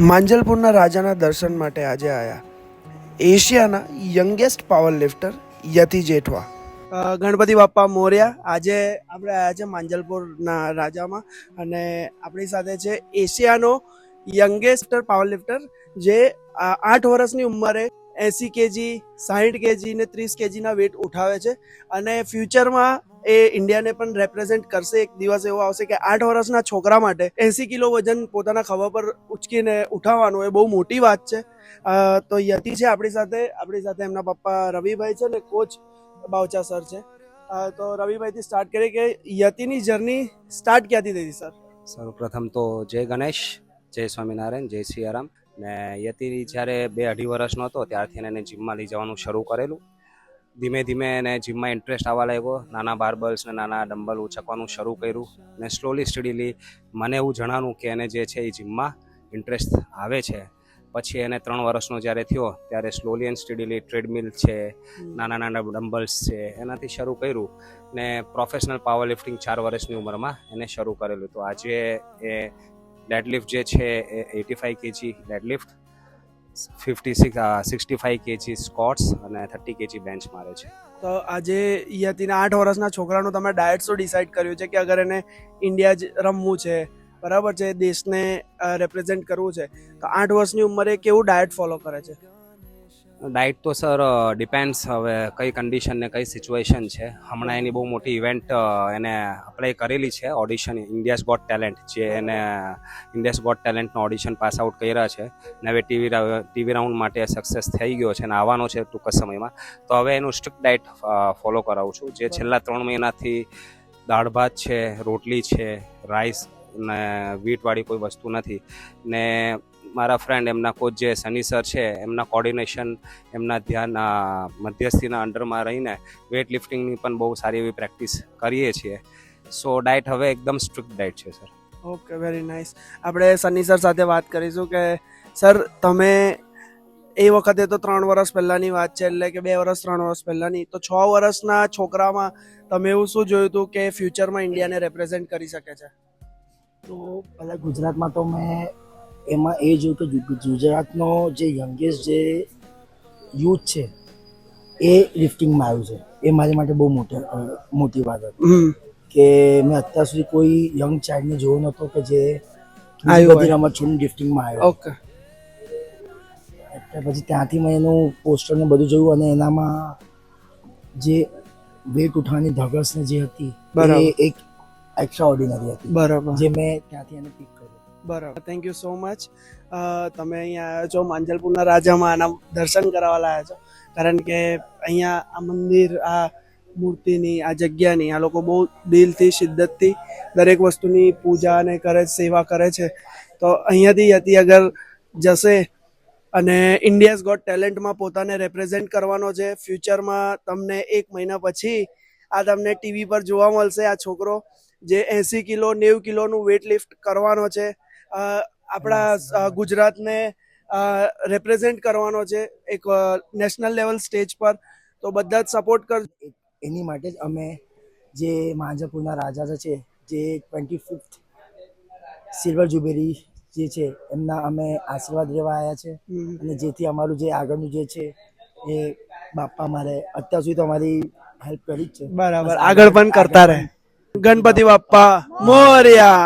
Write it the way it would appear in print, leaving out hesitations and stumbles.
માંજલપુરના રાજાના દર્શન માટે આજે આવ્યા એશિયાના youngest power lifter Yati Jethwa. Ganpati Bappa Morya. આજે આપણે આવ્યા છે માંજલપુરના રાજામાં અને આપણી સાથે છે એશિયાનો યંગેસ્ટ પાવર લિફ્ટર જે 8 વર્ષની ઉંમરે 80 કેજી 60 કેજી ને 30 કેજીના વેટ ઉઠાવે છે અને ફ્યુચરમાં એ ઇન્ડિયાને પણ રેપ્રેઝેન્ટ કરશે. એક દિવસ એવો આવશે કે 8 વર્ષના છોકરા માટે 80 કિલો વજન પોતાના ખભા પર ઉચકીને ઉઠાવવાનું એ બહુ મોટી વાત છે. તો યતિ છે આપણી સાથે એમના પપ્પા રવિભાઈ છે ને કોચ બાવચા સર છે. તો રવિભાઈથી સ્ટાર્ટ કરીએ કે યતિની જર્ની સ્ટાર્ટ ક્યાંથી થઈ સર? સૌપ્રથમ તો જય ગણેશ, જય સ્વામિનારાયણ, જય સિયારામ. ને યતિ જ્યારે 2-2.5 વર્ષનો હતો ત્યારથી એને જીમમાં લઈ જવાનું શરૂ કરેલું. ધીમે ધીમે એને જીમમાં ઇન્ટરેસ્ટ આવવા લાગ્યો. નાના બાર્બલ્સ ને નાના ડમ્બલ ઉચકવાનું શરૂ કર્યું ને સ્લોલી સ્ટડીલી મને એવું જણાવ્યું કે એને જે છે એ જીમમાં ઇન્ટરેસ્ટ આવે છે. પછી એને 3 વર્ષનો જ્યારે થયો ત્યારે સ્લોલી એન્ડ સ્ટડીલી ટ્રેડમિલ છે, નાના નાના ડમ્બલ્સ છે, એનાથી શરૂ કર્યું ને પ્રોફેશનલ પાવર લિફ્ટિંગ 4 વર્ષની ઉંમરમાં એને શરૂ કરેલું. તો આજે એ ડેડલિફ્ટ જે છે એ 85 કેજી ડેડલિફ્ટ, 65 કેજી સ્કોટ્સ અને 30 કેજી બેન્ચ મારે છે. તો આજે યતિના 8 વર્ષના છોકરાનું તમે ડાયટ શું ડિસાઈડ કર્યું છે કે અગર એને ઇન્ડિયા જ રમવું છે, બરાબર છે, દેશને રેપ્રેઝેન્ટ કરવું છે, તો 8 વર્ષની ઉંમરે કેવું ડાયટ ફોલો કરે છે? ડાયટ તો સર ડિપેન્ડ્સ હવે કઈ કન્ડિશન ને કઈ સિચ્યુએશન છે. હમણાં એની બહુ મોટી ઇવેન્ટ એને અપ્લાય કરેલી છે, ઓડિશન ઇન્ડિયાઝ ગોટ ટેલેન્ટ, જે એને ઇન્ડિયાઝ ગોટ ટેલેન્ટનો ઓડિશન પાસ આઉટ કર્યા છે ને હવે ટીવી રાઉન્ડ માટે સક્સેસ થઈ ગયો છે અને આવવાનો છે ટૂંક જ સમયમાં. તો હવે એનું સ્ટ્રિક્ટ ડાયટ ફોલો કરાવું છું, જે છેલ્લા 3 મહિનાથી દાળ ભાત છે, રોટલી છે, રાઈસ ને વીટવાળી કોઈ વસ્તુ નથી. ને મારા ફ્રેન્ડ એમના કોચ જે સની સર છે એમના કોર્ડિનેશન, એમના ધ્યાન મધ્યસ્થીના અંડરમાં રહીને વેઇટ લિફ્ટિંગની પણ બહુ સારી એવી પ્રેક્ટિસ કરીએ છીએ. સો ડાયટ હવે એકદમ સ્ટ્રિક્ટ ડાયટ છે સર. Okay, very nice. આપણે સની સર સાથે વાત કરીશું કે સર તમે એ વખતે તો 3 વર્ષ પહેલાંની વાત છે, એટલે કે 2 વર્ષ 3 વર્ષ પહેલાંની, તો 6 વર્ષના છોકરામાં તમે એવું શું જોયું હતું કે ફ્યુચરમાં ઇન્ડિયાને રેપ્રેઝેન્ટ કરી શકે છે? તો પહેલાં ગુજરાતમાં તો મેં એમાં એ જોયું કે ગુજરાતનો જે યંગેસ્ટ જે યુથ છે એ લિફ્ટિંગમાં આવ્યું છે. એ મારી માટે બહુ મોટી વાત હતી કે મેં અત્યાર સુધી કોઈ યંગ ચાઇલ્ડને જોયો નહોતો કે જે બધી રમત છોડીને લિફ્ટિંગમાં આવ્યો. ઓકે. એટલે પછી ત્યાંથી મેં એનું પોસ્ટર ને બધું જોયું અને એનામાં જે વેટ ઉઠાવવાની ધગસ ને જે હતી એ એક એક્સ્ટ્રા ઓર્ડિનરી હતી. બરાબર. જે મેં ત્યાંથી એને પિક કર્યો. બરાબર, થેન્ક યુ સો મચ. તમે અહીંયા આવ્યા છો માંજલપુરના રાજામાં, આના દર્શન કરાવવા લાવ્યા છો, કારણ કે અહીંયા આ મંદિર, આ મૂર્તિની, આ જગ્યાની આ લોકો બહુ દિલથી શિદ્દતથી દરેક વસ્તુની પૂજા ને કરે, સેવા કરે છે. તો અહીંયાથી યતિ અગર જશે અને ઇન્ડિયાઝ ગોટ ટેલેન્ટમાં પોતાને રેપ્રેઝેન્ટ કરવાનો છે, ફ્યુચરમાં તમને 1 મહિના પછી આ તમને ટીવી પર જોવા મળશે. આ છોકરો જે 80 કિલો 90 કિલોનું વેટ લિફ્ટ કરવાનો છે, આપણા ગુજરાતને રેપ્રેઝેન્ટ કરવાનો છે એક નેશનલ લેવલ સ્ટેજ પર. તો બધા જ સપોર્ટ કર. એની માટે જ અમે જે માંજલપુરના રાજા છે, જે 25th સિલ્વર જ્યુબિલી જે છે એમના અમે આશીર્વાદ લેવા આવ્યા છે અને જેથી અમારું જે આગળનું જે છે એ બાપા મારે અત્યાર સુધી તો અમારી હેલ્પ કરી જ છે. બરાબર, આગળ પણ કરતા રહે. ગણપતિ બાપ્પા મોર્યા.